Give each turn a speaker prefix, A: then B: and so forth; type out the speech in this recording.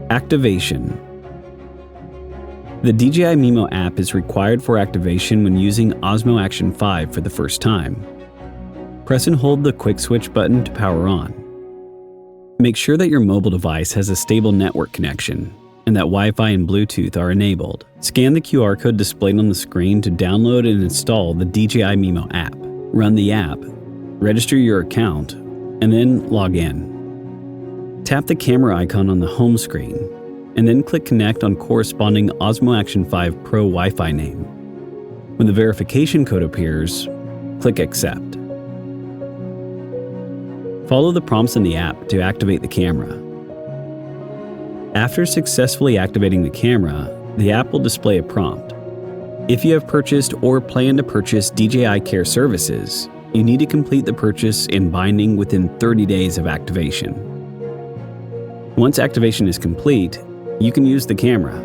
A: Activation. The DJI Mimo app is required for activation when using Osmo Action 5 for the first time. Press and hold the quick switch button to power on. Make sure that your mobile device has a stable network connection and that Wi-Fi and Bluetooth are enabled. Scan the QR code displayed on the screen to download and install the DJI Mimo app. Run the app, register your account, and then log in. Tap the camera icon on the home screen, and then click Connect on corresponding Osmo Action 5 Pro Wi-Fi name. When the verification code appears, click Accept. Follow the prompts in the app to activate the camera. After successfully activating the camera, the app will display a prompt. If you have purchased or plan to purchase DJI Care services, you need to complete the purchase and binding within 30 days of activation. Once activation is complete, you can use the camera.